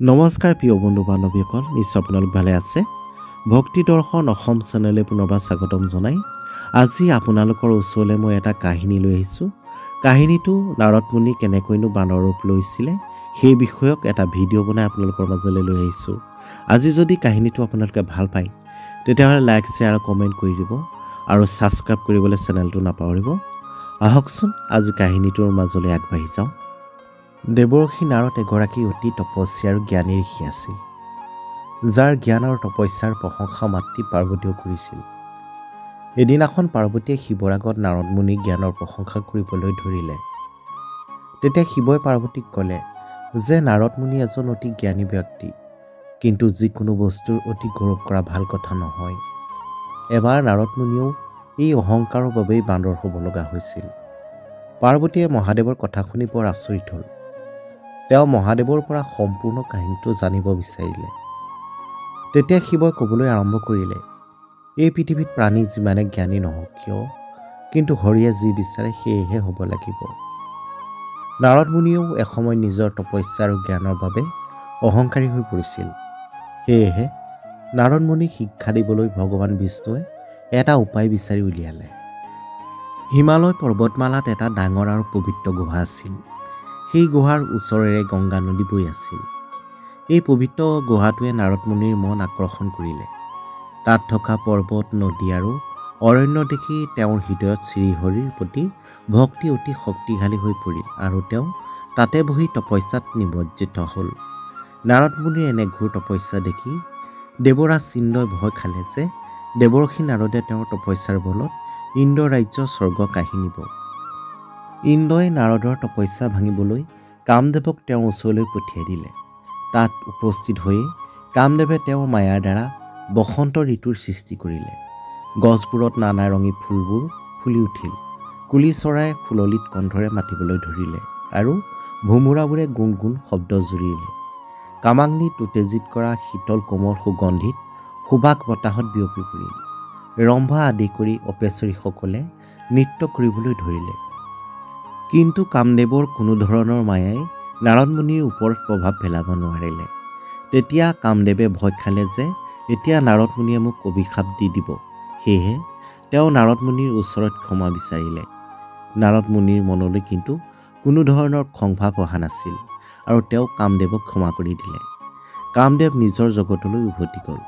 নমস্কাৰ প্ৰিয় বন্ধু বান্ধৱীসকল, নিশ্চয় আপোনালোক ভালে আছে। ভক্তি দৰ্শন অসম চেনেলে পুনৰবাৰ স্বাগতম জনাই আজি আপোনালোকৰ ওচৰলৈ মই এটা কাহিনী লৈ আহিছোঁ। কাহিনীটো নাৰদ মুনি কেনেকৈনো বানৰ ৰূপ লৈছিলে সেই বিষয়ক এটা ভিডিঅ' বনাই আপোনালোকৰ মাজলৈ লৈ আহিছোঁ। আজি যদি কাহিনীটো আপোনালোকে ভাল পায় তেতিয়াহ'লে লাইক শ্বেয়াৰ আৰু কমেণ্ট কৰি দিব আৰু ছাবস্ক্ৰাইব কৰিবলৈ চেনেলটো নাপাহৰিব। আহকচোন আজি কাহিনীটোৰ মাজলৈ আগবাঢ়ি যাওঁ। দেৱৰ্ষি নাৰদ এগৰাকী অতি তপস্বী আৰু জ্ঞানী ঋষি আছিল, যাৰ জ্ঞান আৰু তপস্যাৰ প্ৰশংসা মাতৃ পাৰ্বতীয়েও কৰিছিল। এদিনাখন পাৰ্বতীয়ে শিৱৰ আগত নাৰদ মুনিৰ জ্ঞানৰ প্ৰশংসা কৰিবলৈ ধৰিলে। তেতিয়া শিৱই পাৰ্বতীক ক'লে যে নাৰদ মুনি এজন অতি জ্ঞানী ব্যক্তি, কিন্তু যিকোনো বস্তুৰ অতি গৌৰৱ কৰা ভাল কথা নহয়। এবাৰ নাৰদ মুনিয়েও এই অহংকাৰৰ বাবেই বান্দৰ হ'ব লগা হৈছিল। পাৰ্বতীয়ে মহাদেৱৰ কথা শুনি বৰ আচৰিত হ'ল। তেওঁ মহাদেৱৰ পৰা সম্পূৰ্ণ কাহিনীটো জানিব বিচাৰিলে। তেতিয়া শিৱই ক'বলৈ আৰম্ভ কৰিলে, এই পৃথিৱীত প্ৰাণী যিমানে জ্ঞানী নহওক কিয়, কিন্তু হৰিয়ে যি বিচাৰে সেয়েহে হ'ব লাগিব। নাৰদ মুনিয়েও এসময় নিজৰ তপস্যা আৰু জ্ঞানৰ বাবে অহংকাৰী হৈ পৰিছিল। সেয়েহে নাৰদ মুনিক শিক্ষা দিবলৈ ভগৱান বিষ্ণুৱে এটা উপায় বিচাৰি উলিয়ালে। হিমালয় পৰ্বতমালাত এটা ডাঙৰ আৰু পবিত্ৰ গুহা আছিল। সেই গুহাৰ ওচৰেৰে গংগা নদী বৈ আছিল। এই পবিত্ৰ গুহাটোৱে নাৰদ মুনিৰ মন আকৰ্ষণ কৰিলে। তাত থকা পৰ্বত, নদী আৰু অৰণ্য দেখি তেওঁৰ হৃদয়ত শ্ৰীহৰিৰ প্ৰতি ভক্তি অতি শক্তিশালী হৈ পৰিল আৰু তেওঁ তাতে বহি তপস্যাত নিমজ্জিত হ'ল। নাৰদ মুনিৰ এনে ঘোৰ তপস্যা দেখি দেৱৰাজ ইন্দ্ৰই ভয় খালে যে দেৱৰ্ষি নাৰদে তেওঁৰ তপস্যাৰ বলত ইন্দ্ৰ ৰাজ্য স্বৰ্গ কাঢ়ি নিব। ইন্দ্ৰই নাৰদৰ তপস্যা ভাঙিবলৈ কামদেৱক তেওঁৰ ওচৰলৈ পঠিয়াই দিলে। তাত উপস্থিত হৈয়ে কামদেৱে তেওঁৰ মায়াৰ দ্বাৰা বসন্ত ঋতুৰ সৃষ্টি কৰিলে। গছবোৰত নানা ৰঙী ফুলবোৰ ফুলি উঠিল। কুলি চৰায়ে সুললিত কণ্ঠৰে মাতিবলৈ ধৰিলে আৰু ভোমোৰাবোৰে গুণ গুণ শব্দ জুৰিলে। কামাগ্নিত উত্তেজিত কৰা শীতল কোমল সুগন্ধিত সুবাস বতাহত বিয়পি পৰিল। ৰম্ভা আদি কৰি অপেশ্বৰীসকলে নৃত্য কৰিবলৈ ধৰিলে। কিন্তু কামদেৱৰ কোনো ধৰণৰ মায়াই নাৰদ মুনিৰ ওপৰত প্ৰভাৱ পেলাব নোৱাৰিলে। তেতিয়া কামদেৱে ভয় খালে যে এতিয়া নাৰদ মুনিয়ে মোক অভিশাপ দি দিব। সেয়েহে তেওঁ নাৰদ মুনিৰ ওচৰত ক্ষমা বিচাৰিলে। নাৰদ মুনিৰ মনলৈ কিন্তু কোনো ধৰণৰ খংভাৱ অহা নাছিল আৰু তেওঁ কামদেৱক ক্ষমা কৰি দিলে। কামদেৱ নিজৰ জগতলৈ উভতি গ'ল।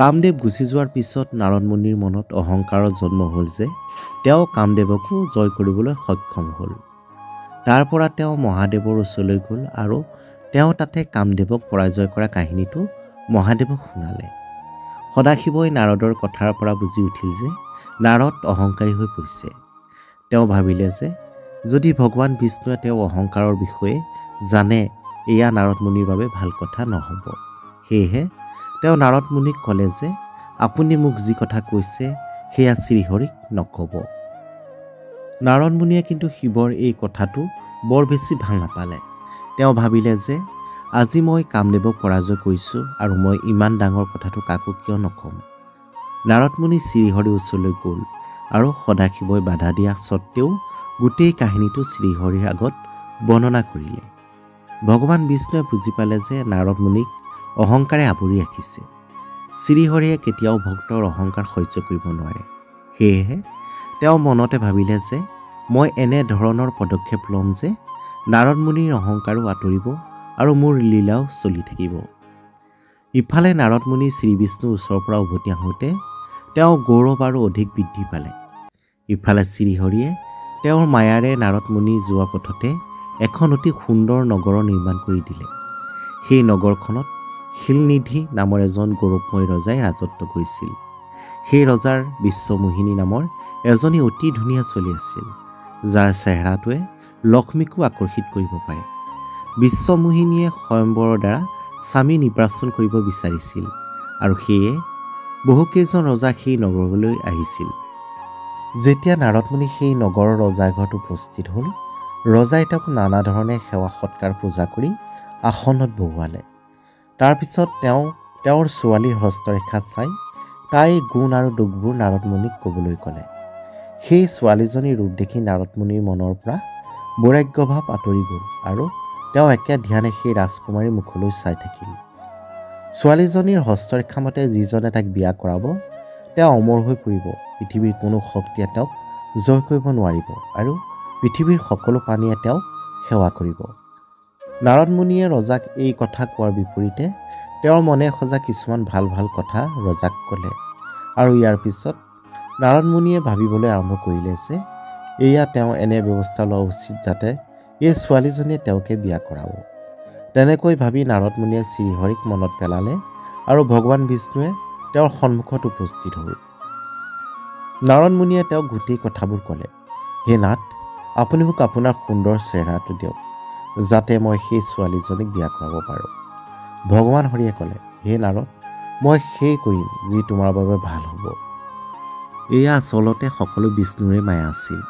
কামদেৱ গুচি যোৱাৰ পিছত নাৰদ মুনিৰ মনত অহংকাৰৰ জন্ম হ'ল যে তেওঁ কামদেৱকো জয় কৰিবলৈ সক্ষম হ'ল। তাৰ পৰা তেওঁ মহাদেৱৰ ওচৰলৈ গ'ল আৰু তেওঁ তাতে কামদেৱক পৰাজয় কৰা কাহিনীটো মহাদেৱক শুনালে। সদাশিৱই নাৰদৰ কথাৰ পৰা বুজি উঠিল যে নাৰদ অহংকাৰী হৈ পৰিছে। তেওঁ ভাবিলে যে যদি ভগৱান বিষ্ণুৱে তেওঁ অহংকাৰৰ বিষয়ে জানে, এয়া নাৰদ মুনিৰ বাবে ভাল কথা নহ'ব। সেয়েহে তেওঁ নাৰদ মুনিক ক'লে যে আপুনি মোক যি কথা কৈছে সেয়া শ্ৰীহৰিক নক'ব। নাৰদ মুনিয়ে কিন্তু শিৱৰ এই কথাটো বৰ বেছি ভাল নাপালে। তেওঁ ভাবিলে যে আজি মই কামদেৱক পৰাজয় কৰিছোঁ আৰু মই ইমান ডাঙৰ কথাটো কাকো কিয় নক'ম। নাৰদ মুনি শ্ৰীহৰিৰ ওচৰলৈ গ'ল আৰু সদাশিৱই বাধা দিয়া স্বত্তেও গোটেই কাহিনীটো শ্ৰীহৰিৰ আগত বৰ্ণনা কৰিলে। ভগৱান বিষ্ণুৱে বুজি পালে যে নাৰদ মুনিক অহংকাৰে আৱৰি ৰাখিছে। শ্ৰীহৰিয়ে কেতিয়াও ভক্তৰ অহংকাৰ সহ্য কৰিব নোৱাৰে। সেয়েহে তেওঁ মনতে ভাবিলে যে মই এনে ধৰণৰ পদক্ষেপ ল'ম যে নাৰদ মুনিৰ অহংকাৰো আঁতৰিব আৰু মোৰ লীলাও চলি থাকিব। ইফালে নাৰদ মুনি শ্ৰীবিষ্ণুৰ ওচৰৰ পৰা উভতি আহোঁতে তেওঁ গৌৰৱ আৰু অধিক বৃদ্ধি পালে। ইফালে শ্ৰীহৰিয়ে তেওঁৰ মায়াৰে নাৰদ মুনি যোৱা পথতে এখন অতি সুন্দৰ নগৰ নিৰ্মাণ কৰি দিলে। সেই নগৰখনত শিলনিধি নামৰ এজন গৌৰৱময় ৰজাই ৰাজত্ব কৰিছিল। সেই ৰজাৰ বিশ্বমোহিনী নামৰ এজনী অতি ধুনীয়া ছোৱালী আছিল, যাৰ চেহেৰাটোৱে লক্ষ্মীকো আকৰ্ষিত কৰিব পাৰে। বিশ্বমোহিনীয়ে স্বয়ম্বৰৰ দ্বাৰা স্বামী নিৰ্বাচন কৰিব বিচাৰিছিল আৰু সেয়ে বহুকেইজন ৰজা সেই নগৰলৈ আহিছিল। যেতিয়া নাৰদ মুনি সেই নগৰৰ ৰজাৰ ঘৰত উপস্থিত হ'ল, ৰজাই তেওঁক নানা ধৰণে সেৱা সৎকাৰ পূজা কৰি আসনত বহুৱালে। তাৰপিছত তেওঁ তেওঁৰ ছোৱালীৰ হস্তৰেখা চাই তাইৰ গুণ আৰু দুখবোৰ নাৰদ মুনিক ক'বলৈ ক'লে। সেই ছোৱালীজনীৰ ৰূপ দেখি নাৰদ মুনিৰ মনৰ পৰা বৈৰাগ্যভাৱ আঁতৰি গ'ল আৰু তেওঁ একে ধ্যানে সেই ৰাজকুমাৰীৰ মুখলৈ চাই থাকিল। ছোৱালীজনীৰ হস্তৰেখা মতে যিজনে তাইক বিয়া কৰাব তেওঁ অমৰ হৈ পৰিব। পৃথিৱীৰ কোনো শক্তিয়ে তেওঁক জয় কৰিব নোৱাৰিব আৰু পৃথিৱীৰ সকলো প্ৰাণীয়ে তেওঁক সেৱা কৰিব। নাৰদ মুনিয়ে ৰজাক এই কথা কোৱাৰ বিপৰীতে তেওঁৰ মনে সজা কিছুমান ভাল ভাল কথা ৰজাক ক'লে। আৰু ইয়াৰ পিছত নাৰদ মুনিয়ে ভাবিবলৈ আৰম্ভ কৰিলে যে এয়া তেওঁ এনে ব্যৱস্থা লোৱা উচিত যাতে এই ছোৱালীজনীয়ে তেওঁকে বিয়া কৰাব। তেনেকৈ ভাবি নাৰদ মুনিয়ে শ্ৰীহৰিক মনত পেলালে আৰু ভগৱান বিষ্ণুৱে তেওঁৰ সন্মুখত উপস্থিত হ'ল। নাৰদ মুনিয়ে তেওঁক গোটেই কথাবোৰ ক'লে। হে নাথ, আপুনি মোক আপোনাৰ সুন্দৰ চেহেৰাটো দিয়ক যাতে মই সেই ছোৱালীজনীক বিয়া কৰাব পাৰোঁ। ভগৱান হৰিয়ে ক'লে, হে নাৰদ, মই সেই কৰিম যি তোমাৰ বাবে ভাল হ'ব। এয়া আচলতে সকলো বিষ্ণুৰে মায়া আছিল।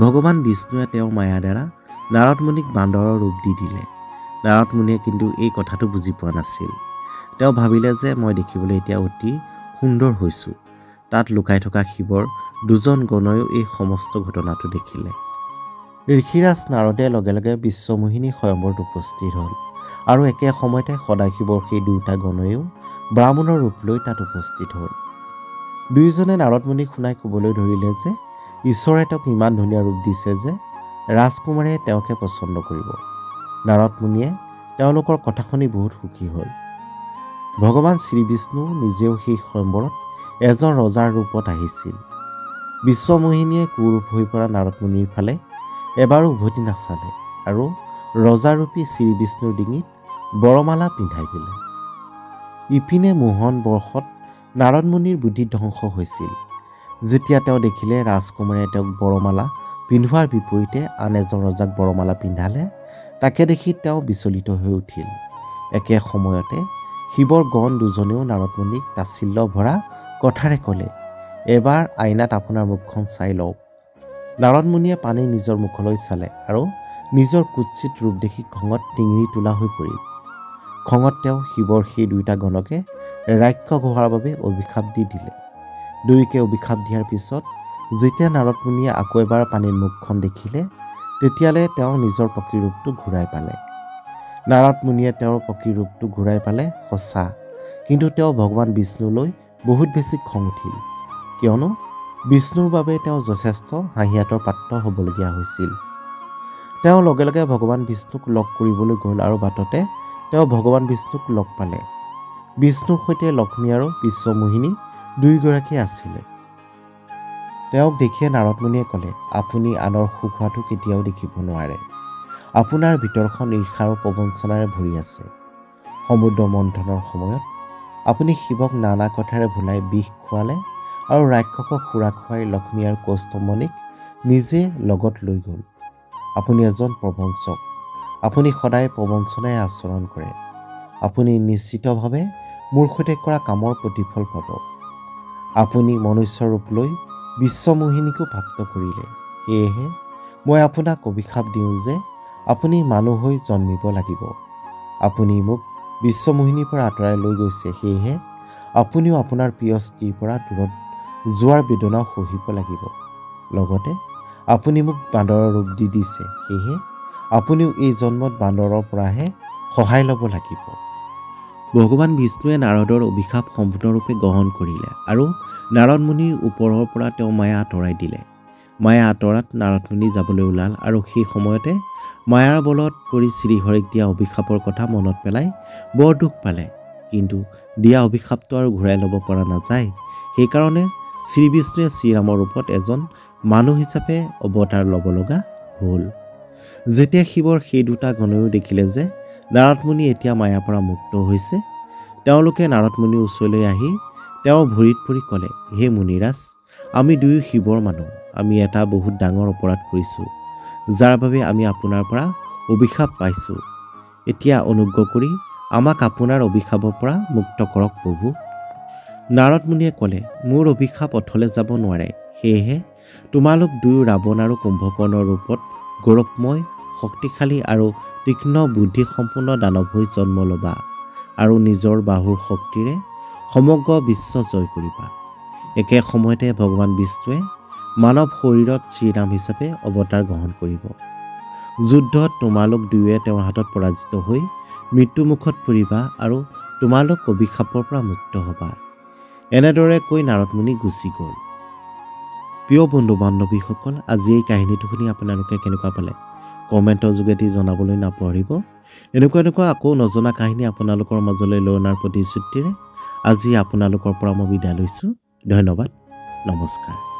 ভগৱান বিষ্ণুৱে তেওঁৰ মায়াৰ দ্বাৰা নাৰদ মুনিক বান্দৰৰ ৰূপ দি দিলে। নাৰদ মুনিয়ে কিন্তু এই কথাটো বুজি পোৱা নাছিল। তেওঁ ভাবিলে যে মই দেখিবলৈ এতিয়া অতি সুন্দৰ হৈছোঁ। তাত লুকাই থকা শিৱৰ দুজন গণয়ো এই সমস্ত ঘটনাটো দেখিলে। ঋষিৰাজ নাৰদে লগে লগে বিশ্বমোহিনী স্বয়ম্বৰত উপস্থিত হ'ল আৰু একে সময়তে সদাশিৱৰ সেই দুয়োটা গণয়ো ব্ৰাহ্মণৰ ৰূপ লৈ তাত উপস্থিত হ'ল। দুয়োজনে নাৰদ মুনিক শুনাই ক'বলৈ ধৰিলে যে ঈশ্বৰে তেওঁক ইমান ধুনীয়া ৰূপ দিছে যে ৰাজকুমাৰীয়ে তেওঁকে পচন্দ কৰিব। নাৰদ মুনিয়ে তেওঁলোকৰ কথা শুনি বহুত সুখী হ'ল। ভগৱান শ্ৰীবিষ্ণু নিজেও সেই স্বয়ম্বৰত এজন ৰজাৰ ৰূপত আহিছিল। বিশ্বমোহিনীয়ে কুৰূপ হৈ পৰা নাৰদ মুনিৰ ফালে এবাৰো উভতি নাচালে আৰু ৰজাৰূপী শ্ৰীবিষ্ণুৰ ডিঙিত বৰমালা পিন্ধাই দিলে। ইপিনে মোহন বৰ্ষত নাৰদ মুনিৰ বুদ্ধি ধ্বংস হৈছিল। যেতিয়া তেওঁ দেখিলে ৰাজকুমাৰীয়ে তেওঁক বৰমালা পিন্ধোৱাৰ বিপৰীতে আন এজন ৰজাক বৰমালা পিন্ধালে, তাকে দেখি তেওঁ বিচলিত হৈ উঠিল। একে সময়তে শিৱৰ গণ দুজনেও নাৰদ মুনিক তাচ্ছিল্য ভৰা কথাৰে ক'লে, এবাৰ আইনাত আপোনাৰ মুখখন চাই লওক। নাৰদ মুনিয়ে পানী নিজৰ মুখলৈ চালে আৰু নিজৰ কুৎসিত ৰূপ দেখি খঙত টিঙিৰি তোলা হৈ পৰিল। খঙত তেওঁ শিৱৰ সেই দুয়োটা গণকে ৰাক্ষস হোৱাৰ বাবে অভিশাপ দি দিলে। দুয়োকে অভিশাপ দিয়াৰ পিছত যেতিয়া নাৰদ মুনিয়ে আকৌ এবাৰ পানীৰ মুখখন দেখিলে, তেতিয়ালৈ তেওঁ নিজৰ প্ৰকৃত ৰূপটো ঘূৰাই পালে। নাৰদ মুনিয়ে তেওঁৰ প্ৰকৃত ৰূপটো ঘূৰাই পালে সঁচা, কিন্তু তেওঁ ভগৱান বিষ্ণুলৈ বহুত বেছি খং উঠিল, কিয়নো বিষ্ণুৰ বাবে তেওঁ যথেষ্ট হাঁহিয়াতৰ পাত্ৰ হ'বলগীয়া হৈছিল। তেওঁ লগে লগে ভগৱান বিষ্ণুক লগ কৰিবলৈ গ'ল আৰু বাটতে তেওঁ ভগৱান বিষ্ণুক লগ পালে। বিষ্ণুৰ সৈতে লক্ষ্মী আৰু বিশ্বমোহিনী দুয়োগৰাকী আছিলে। তেওঁক দেখিয়ে নাৰদ মুনিয়ে ক'লে, আপুনি আনৰ সুখ হোৱাটো কেতিয়াও দেখিব নোৱাৰে। আপোনাৰ ভিতৰখন ঈৰ্ষা আৰু প্ৰবঞ্চনাৰে ভৰি আছে। সমুদ্ৰ মন্থনৰ সময়ত আপুনি শিৱক নানা কথাৰে ভুলাই বিষ খুৱালে আৰু ৰাক্ষসক সুৰা খুৱাই লক্ষ্মী আৰু কৌস্তম্ভনীক নিজে লগত লৈ গ'ল। আপুনি এজন প্ৰবঞ্চক। আপুনি সদায় প্ৰবঞ্চনাৰে আচৰণ কৰে। আপুনি নিশ্চিতভাৱে মোৰ সৈতে কৰা কামৰ প্ৰতিফল পাব। আপুনি মনুষ্য ৰূপ লৈ বিশ্বমোহিনীকো প্ৰাপ্ত কৰিলে। সেয়েহে মই আপোনাক অভিশাপ দিওঁ যে আপুনি মানুহ হৈ জন্মিব লাগিব। আপুনি মোক বিশ্বমোহিনীৰ পৰা আঁতৰাই লৈ গৈছে, সেয়েহে আপুনিও আপোনাৰ প্ৰিয় স্ত্ৰীৰ পৰা দূৰত যোৱাৰ বেদনাও সহিব লাগিব। লগতে আপুনি মোক বান্দৰৰ ৰূপ দি দিছে, সেয়েহে আপুনিও এই জন্মত বান্দৰৰ পৰাহে সহায় ল'ব লাগিব। ভগৱান বিষ্ণুৱে নাৰদৰ অভিশাপ সম্পূৰ্ণৰূপে গ্ৰহণ কৰিলে আৰু নাৰদ মুনিৰ ওপৰৰ পৰা তেওঁ মায়া আঁতৰাই দিলে। মায়া আঁতৰাত নাৰদ মুনি যাবলৈ ওলাল আৰু সেই সময়তে মায়াৰ বলত পৰি শ্ৰীহৰিক দিয়া অভিশাপৰ কথা মনত পেলাই বৰ দুখ পালে। কিন্তু দিয়া অভিশাপটো আৰু ঘূৰাই ল'ব পৰা নাযায়। সেইকাৰণে শ্ৰীবিষ্ণুৱে শ্ৰীৰামৰ ৰূপত এজন মানুহ হিচাপে অৱতাৰ ল'ব লগা হ'ল। যেতিয়া শিৱৰ সেই দুটা গণয়ো দেখিলে যে নাৰদ মুনি এতিয়া মায়াৰ পৰা মুক্ত হৈছে, তেওঁলোকে নাৰদ মুনিৰ ওচৰলৈ আহি তেওঁৰ ভৰিত পৰি ক'লে, হে মুনিৰাজ, আমি দুয়ো শিৱৰ মানুহ। আমি এটা বহুত ডাঙৰ অপৰাধ কৰিছোঁ, যাৰ বাবে আমি আপোনাৰ পৰা অভিশাপ পাইছোঁ। এতিয়া অনুগ্ৰহ কৰি আমাক আপোনাৰ অভিশাপৰ পৰা মুক্ত কৰক প্ৰভু। নাৰদ মুনিয়ে ক'লে, মোৰ অভিশাপ অথলে যাব নোৱাৰে। সেয়েহে তোমালোক দুয়ো ৰাৱণ আৰু কুম্ভকৰ্ণৰ ৰূপত গৌৰৱময়, শক্তিশালী আৰু তীক্ষ্ণ বুদ্ধিসম্পন্ন দানৱ হৈ জন্ম ল'বা আৰু নিজৰ বাহুৰ শক্তিৰে সমগ্ৰ বিশ্ব জয় কৰিবা। একে সময়তে ভগৱান বিষ্ণুৱে মানৱ শৰীৰত শ্ৰীৰাম হিচাপে অৱতাৰ গ্ৰহণ কৰিব। যুদ্ধত তোমালোক দুয়োৱে তেওঁৰ হাতত পৰাজিত হৈ মৃত্যুমুখত পৰিবা আৰু তোমালোক অভিশাপৰ পৰা মুক্ত হ'বা। এনেদৰে কৈ নাৰদমুনি গুচি গ'ল। প্ৰিয় বন্ধু বান্ধৱীসকল, আজি এই কাহিনীটো শুনি আপোনালোকে কেনেকুৱা পালে কমেণ্টৰ যোগেদি জনাবলৈ নাপাহৰিব। এনেকুৱা আকৌ নজনা কাহিনী আপোনালোকৰ মাজলৈ লৈ অনাৰ প্ৰতিশ্ৰুতিৰে আজি আপোনালোকৰ পৰা মই বিদায় লৈছোঁ। ধন্যবাদ, নমস্কাৰ।